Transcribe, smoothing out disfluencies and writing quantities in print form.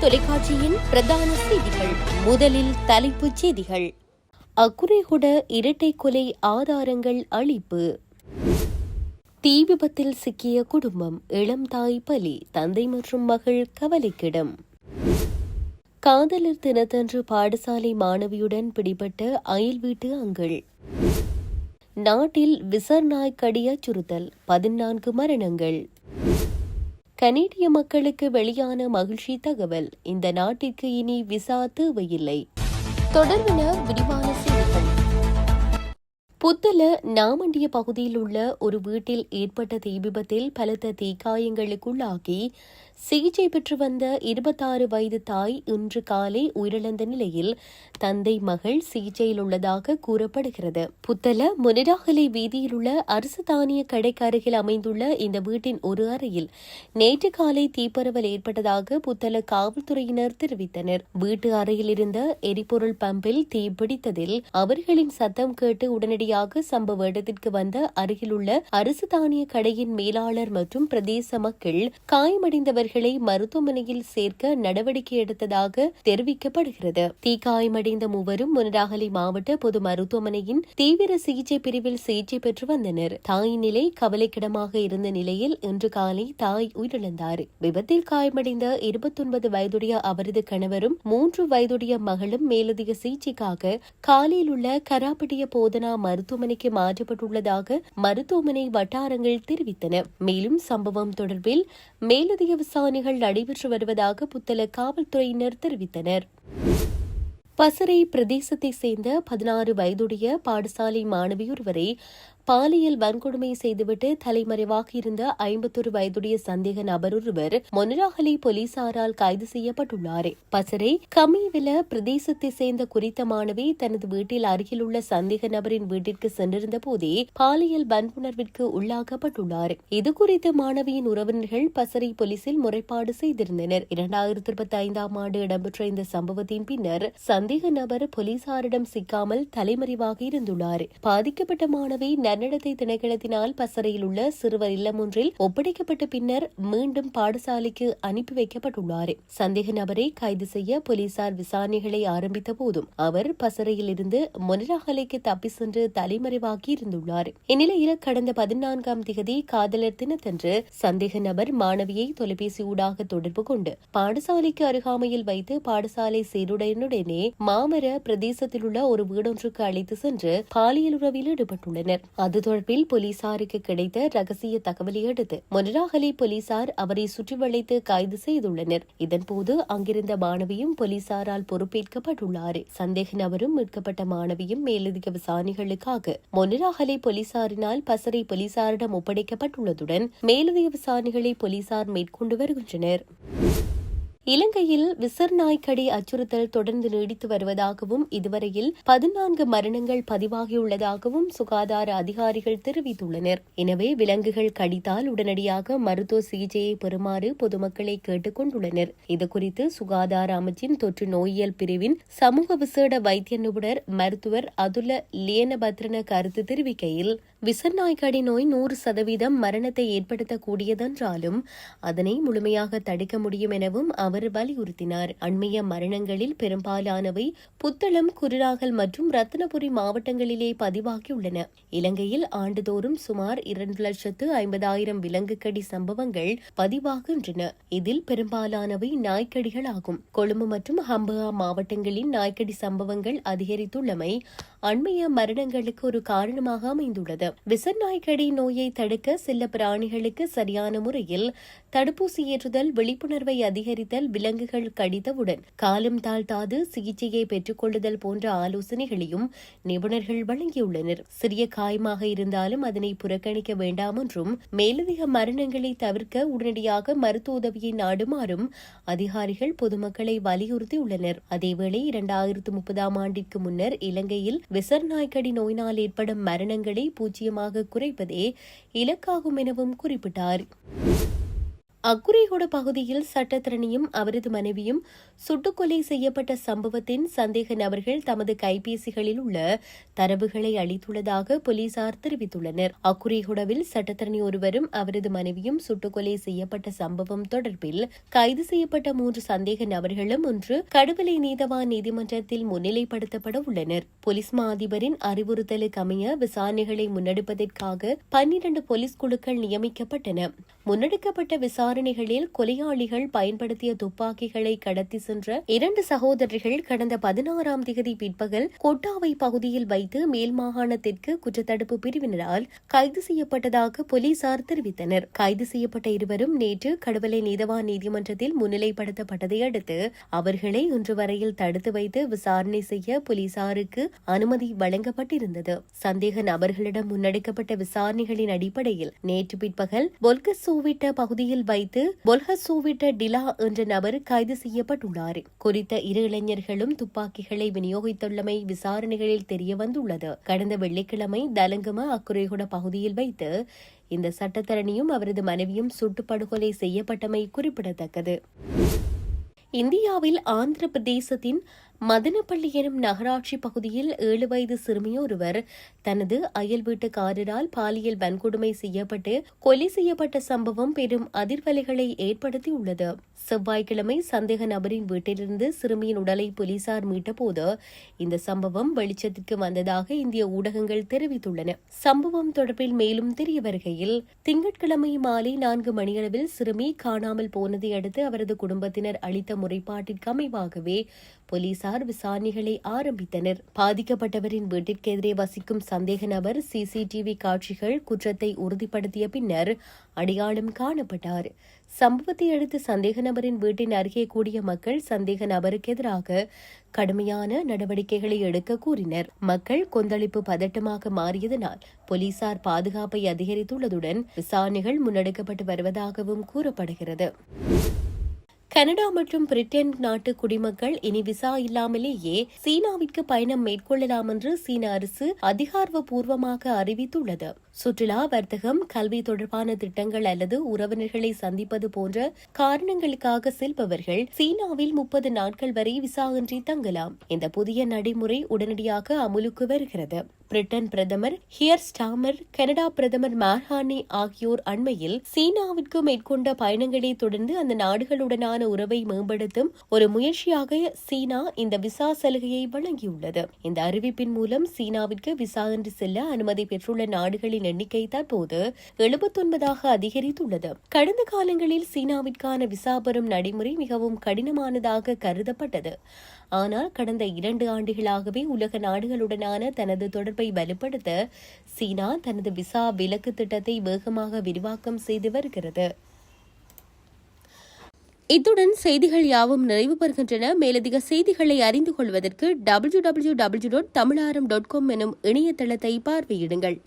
தொலைக்காட்சியின் பிரதான செய்திகள். முதலில் தலைப்புச் செய்திகள். அக்குரேகுட இரட்டை கொலை ஆதாரங்கள் அளிப்பு. தீ விபத்தில் சிக்கிய குடும்பம், இளம் தாய் பலி, தந்தை மற்றும் மகள் கவலைக்கிடம். காதலர் தினத்தன்று பாடசாலை மாணவியுடன் பிடிபட்ட அயல் வீட்டு அங்கிள். நாட்டில் விசர்நாய் கடி அச்சுறுத்தல், 14 மரணங்கள். கனேடிய மக்களுக்கு வெளியான மகிழ்ச்சி தகவல், இந்த நாட்டிற்கு இனி விசா தேவையில்லை. தொடர்பின விரிவான செய்திகள். புத்தள நாமண்டிய பகுதியில் உள்ள ஒரு வீட்டில் ஏற்பட்ட தீ விபத்தில் பலத்த தீக்காயங்களுக்குள்ளாகி சிகிச்சை பெற்று வந்த 26 வயது தாய் இன்று காலை உயிரிழந்த நிலையில் தந்தை மகள் சிகிச்சையில் உள்ளதாக கூறப்படுகிறது. புத்தள முனிராகலை வீதியில் உள்ள அரசு தானிய கடைக்கு அருகில் அமைந்துள்ள இந்த வீட்டின் ஒரு அறையில் நேற்று காலை தீப்பரவல் ஏற்பட்டதாக புத்தள காவல்துறையினர் தெரிவித்தனர். வீட்டு அறையில் இருந்த எரிபொருள் பம்பில் தீ பிடித்ததில் அவர்களின் சத்தம் கேட்டு உடனடியாக சம்பவ இடத்திற்கு வந்த அருகிலுள்ள அரசு தானிய கடையின் மேலாளர் மற்றும் பிரதேச மக்கள் காயமடைந்தவர்கள் மருத்துவமனையில் சேர்க்க நடவடிக்கை எடுத்ததாக தெரிவிக்கப்படுகிறது. தீக்காயமடைந்த மூவரும் முனராகலை மாவட்ட பொது மருத்துவமனையின் தீவிர சிகிச்சை பிரிவில் சிகிச்சை பெற்று வந்தனர். தாயின் நிலை கவலைக்கிடமாக இருந்த நிலையில் இன்று காலை தாய் உயிரிழந்தார். விபத்தில் காயமடைந்த 29 வயதுடைய அவரது கணவரும் 3 வயதுடைய மகளும் மேலதிக சிகிச்சைக்காக காலையில் உள்ள கராப்பட்டிய போதனா மருத்துவமனைக்கு மாற்றப்பட்டுள்ளதாக மருத்துவமனை வட்டாரங்கள் தெரிவித்தன. மேலும் சம்பவம் தொடர்பில் மேலதிக விசாரணைகள் நடைபெற்று வருவதாக புத்தள காவல்துறையினர் தெரிவித்தனர். பசறை பிரதேசத்தை சேர்ந்த 16 வயதுடைய பாடசாலை மாணவியொருவரை பாலியல் வன்கொடுமை செய்துவிட்டு தலைமறைவாக இருந்த 51 வயதுடைய சந்தேக நபர் ஒருவர் மொனராகலை போலீசாரால் கைது செய்யப்பட்டுள்ளார். பசறை கமிவில பிரதேசத்தை சேர்ந்த குறித்த மாணவி தனது வீட்டில் அருகில் உள்ள சந்தேக நபரின் வீட்டிற்கு சென்றிருந்த போதே பாலியல் வன்புணர்விற்கு உள்ளாக்கப்பட்டுள்ளார். இதுகுறித்து மாணவியின் உறவினர்கள் பசறை போலீசில் முறைப்பாடு செய்திருந்தனர். 2025ஆம் ஆண்டு இடம்பெற்ற இந்த சம்பவத்தின் பின்னர் சந்தேக நபர் போலீசாரிடம் சிக்காமல் தலைமறைவாக இருந்துள்ளார். பாதிக்கப்பட்ட மாணவி நன்னடத்தை திணைக்களத்தினால் பசறையில் உள்ள சிறுவர் இல்லம் ஒன்றில் ஒப்படைக்கப்பட்ட பின்னர் மீண்டும் பாடசாலைக்கு அனுப்பி வைக்கப்பட்டுள்ளார். சந்தேக நபரை கைது செய்ய போலீசார் விசாரணைகளை ஆரம்பித்த போதும் அவர் பசறையில் இருந்து மொனராகலைக்கு தப்பி சென்று தலைமறைவாகி இருந்துள்ளார். இந்நிலையில் கடந்த 14ஆம் திகதி காதலர் தினத்தன்று சந்தேக நபர் மாணவியை தொலைபேசி ஊடாக தொடர்பு கொண்டு பாடசாலைக்கு அருகாமையில் வைத்து பாடசாலை சீருடையனுடனே மாமர பிரதேசத்தில் உள்ள ஒரு வீடொன்றுக்கு அழைத்து சென்று பாலியல் உறவில் ஈடுபட்டுள்ளனர். அது தொடர்பில் போலீசாருக்கு கிடைத்த ரகசிய தகவலை அடுத்து மொனராகலை போலீசார் அவரை சுற்றி வளைத்து கைது செய்துள்ளனர். இதன்போது அங்கிருந்த மாணவியும் போலீசாரால் பொறுப்பேற்கப்பட்டுள்ளார். சந்தேக நபரும் மீட்கப்பட்ட மாணவியும் மேலதிக விசாரணைகளுக்காக மொனராகலை போலீசாரினால் பசறை போலீசாரிடம் ஒப்படைக்கப்பட்டுள்ளதுடன் மேலதிக விசாரணைகளை போலீசார் மேற்கொண்டு வருகின்றனர். இலங்கையில் விசர்நாய் கடி அச்சுறுத்தல் தொடர்ந்து நீடித்து வருவதாகவும் இதுவரையில் 14 மரணங்கள் பதிவாகியுள்ளதாகவும் சுகாதார அதிகாரிகள் தெரிவித்துள்ளனர். எனவே விலங்குகள் கடித்தால் உடனடியாக மருத்துவ சிகிச்சையை பெறுமாறு பொதுமக்களை கேட்டுக் கொண்டுள்ளனர். இதுகுறித்து சுகாதார அமைச்சின் தொற்று நோயியல் பிரிவின் சமூக விசேட வைத்திய நிபுணர் மருத்துவர் அதுல லியனபத்ரன கருத்து தெரிவிக்கையில், விசர்நாய் கடி நோய் 100% மரணத்தை ஏற்படுத்தக்கூடியதென்றாலும் அதனை முழுமையாக தடுக்க முடியும் எனவும் அவர் வலியுறுத்தினார். அண்மைய மரணங்களில் பெரும்பாலானவை புத்தளம், குருநாகல் மற்றும் ரத்தினபுரி மாவட்டங்களிலே பதிவாகியுள்ளன. இலங்கையில் ஆண்டுதோறும் சுமார் 2,50,000 விலங்கு கடி சம்பவங்கள் பதிவாகின்றன. இதில் பெரும்பாலானவை நாய்க்கடிகளாகும். கொழும்பு மற்றும் ஹம்பகா மாவட்டங்களின் நாய்க்கடி சம்பவங்கள் அதிகரித்துள்ளமை அண்மைய மரணங்களுக்கு ஒரு காரணமாக அமைந்துள்ளது. விசர்நாய்க்கடி நோயை தடுக்க செல்ல பிராணிகளுக்கு சரியான முறையில் தடுப்பூசி ஏற்றுதல், விழிப்புணர்வை அதிகரித்தல், விலங்குகள் கடித்தவுடன் காலம் தாழ்த்தாது சிகிச்சையை பெற்றுக் கொள்ளுதல் போன்ற ஆலோசனைகளையும் நிபுணர்கள் வழங்கியுள்ளனர். சிறிய காயமாக இருந்தாலும் அதனை புறக்கணிக்க வேண்டாம் என்றும் மேலதிக மரணங்களை தவிர்க்க உடனடியாக மருத்துவ உதவியை நாடுமாறும் அதிகாரிகள் பொதுமக்களை வலியுறுத்தியுள்ளனர். அதேவேளை 2030ஆம் ஆண்டிற்கு முன்னர் இலங்கையில் விசர்நாய்க்கடி நோயினால் ஏற்படும் மரணங்களை 0% குறைப்பதே இலக்காகும் எனவும் குறிப்பிட்டார். அக்குரேகொட பகுதியில் சட்டத்திறனியும் அவரது மனைவியும் சுட்டுக்கொலை செய்யப்பட்ட சம்பவத்தின் சந்தேக நபர்கள் தமது கைபேசிகளில் உள்ள தரவுகளை அளித்துள்ளதாக போலீசார் தெரிவித்துள்ளனர். அக்குரேகொடவில் சட்டத்திறனி ஒருவரும் அவரது மனைவியும் சுட்டுக்கொலை செய்யப்பட்ட சம்பவம் தொடர்பில் கைது செய்யப்பட்ட 3 சந்தேக நபர்களும் இன்று கடுவலை நீதவான் நீதிமன்றத்தில் முன்னிலைப்படுத்தப்பட உள்ளனர். போலீஸ் மா அதிபரின் அறிவுறுத்தலுக்கு அமைய விசாரணைகளை முன்னெடுப்பதற்காக 12 போலீஸ் குழுக்கள் நியமிக்கப்பட்டன. முன்னெடுக்கப்பட்ட விசாரணைகளில் கொலையாளிகள் பயன்படுத்திய துப்பாக்கிகளை கடத்தி சென்ற 2 சகோதரர்கள் கடந்த 16ஆம் தேதி பிற்பகல் கொட்டாவை பகுதியில் வைத்து மேல் மாகாணத்திற்கு குற்றத்தடுப்பு பிரிவினரால் கைது செய்யப்பட்டதாக போலீசார் தெரிவித்தனர். கைது செய்யப்பட்ட இருவரும் நேற்று கடுவலை நீதவான் நீதிமன்றத்தில் முன்னிலைப்படுத்தப்பட்டதை அடுத்து அவர்களை இன்று வரையில் தடுத்து வைத்து விசாரணை செய்ய போலீசாருக்கு அனுமதி வழங்கப்பட்டிருந்தது. சந்தேக நபர்களிடம் முன்னெடுக்கப்பட்ட விசாரணைகளின் அடிப்படையில் நேற்று பிற்பகல் பொல்கசோவிட்ட பகுதியில் வைத்து பொல்கசோவிட்ட டிலா என்ற நபர் கைது செய்யப்பட்டுள்ளார். குறித்த 2 இளைஞர்களும் துப்பாக்கிகளை விநியோகித்துள்ளமை விசாரணைகளில் தெரியவந்துள்ளது. கடந்த வெள்ளிக்கிழமை தலங்கம அக்குரேகொட பகுதியில் வைத்து இந்த சட்டத்தரணியும் அவரது மனைவியும் சுட்டுப்படுகொலை செய்யப்பட்டமை குறிப்பிடத்தக்கது. இந்தியாவில் ஆந்திர பிரதேசத்தின் மதனப்பள்ளி எனும் நகராட்சி பகுதியில் 7 வயது சிறுமியொருவர் தனது அயல் வீட்டுக்காரரால் பாலியல் வன்கொடுமை செய்யப்பட்டு கொலை செய்யப்பட்ட சம்பவம் பெரும் அதிர்வலைகளை ஏற்படுத்தியுள்ளது. செவ்வாய்க்கிழமை சந்தேக நபரின் வீட்டிலிருந்து சிறுமியின் உடலை போலீசார் மீட்டபோது இந்த சம்பவம் வெளிச்சத்திற்கு வந்ததாக இந்திய ஊடகங்கள் தெரிவித்துள்ளன. சம்பவம் தொடர்பில் மேலும் தெரிய வருகையில் திங்கட்கிழமை மாலை 4 மணியளவில் சிறுமி காணாமல் போனதை அடுத்து அவரது குடும்பத்தினர் அளித்த முறைப்பாட்டிற்கு அமைவாகவே போலீசார் விசாரணைகளை ஆரம்பித்தனர். பாதிக்கப்பட்டவரின் வீட்டிற்கு எதிரே வசிக்கும் சந்தேக நபர் சிசிடிவி காட்சிகள் குற்றத்தை உறுதிப்படுத்திய பின்னர் அடையாளம் காணப்பட்டார். சம்பவத்தை அடுத்து சந்தேக நபரின் வீட்டின் அருகே கூடிய மக்கள் சந்தேக நபருக்கு எதிராக கடுமையான நடவடிக்கைகளை எடுக்க கூறினர். மக்கள் கொந்தளிப்பு பதட்டமாக மாறியதனால் போலீசார் பாதுகாப்பை அதிகரித்துள்ளதுடன் விசாரணைகள் முன்னெடுக்கப்பட்டு வருவதாகவும் கூறப்படுகிறது. கனடா மற்றும் பிரிட்டன் நாட்டு குடிமக்கள் இனி விசா இல்லாமலேயே சீனாவிற்கு பயணம் மேற்கொள்ளலாம் என்று சீன அரசு அதிகாரப்பூர்வமாக அறிவித்துள்ளது. சுற்றுலா, வர்த்தகம், கல்வி தொடர்பான திட்டங்கள் அல்லது உறவினர்களை சந்திப்பது போன்ற காரணங்களுக்காக செல்பவர்கள் சீனாவில் 30 நாட்கள் வரை விசா இன்றி தங்கலாம். இந்த புதிய நடைமுறை உடனடியாக அமுலுக்கு வருகிறது. பிரிட்டன் பிரதமர் ஹியர் ஸ்டாமர், கனடா பிரதமர் மார்ஹானி ஆகியோர் அண்மையில் சீனாவிற்கு மேற்கொண்ட பயணங்களை தொடர்ந்து அந்த நாடுகளுடனான உறவை மேம்படுத்தும் ஒரு முயற்சியாக சீனா இந்த விசா சலுகையை வழங்கியுள்ளது. இந்த அறிவிப்பின் மூலம் சீனாவிற்கு விசா இன்றி செல்ல அனுமதி பெற்றுள்ள நாடுகளின் எண்ணிக்கை தற்போது 79ஆக அதிகரித்துள்ளது. கடந்த காலங்களில் சீனாவிற்கான விசா பெறும் நடைமுறை மிகவும் கடினமானதாக கருதப்பட்டது. ஆனால் கடந்த 2 ஆண்டுகளாகவே உலக நாடுகளுடனான தனது தொடர்பை வலுப்படுத்த சீனா தனது விசா விலக்கு திட்டத்தை வேகமாக விரிவாக்கம் செய்து வருகிறது. இத்துடன் செய்திகள் யாவும் நிறைவு பெறுகின்றன. மேலதிக செய்திகளை அறிந்து கொள்வதற்கு www.tamilaram.com எனும் இணையதளத்தை பார்வையிடுங்கள்.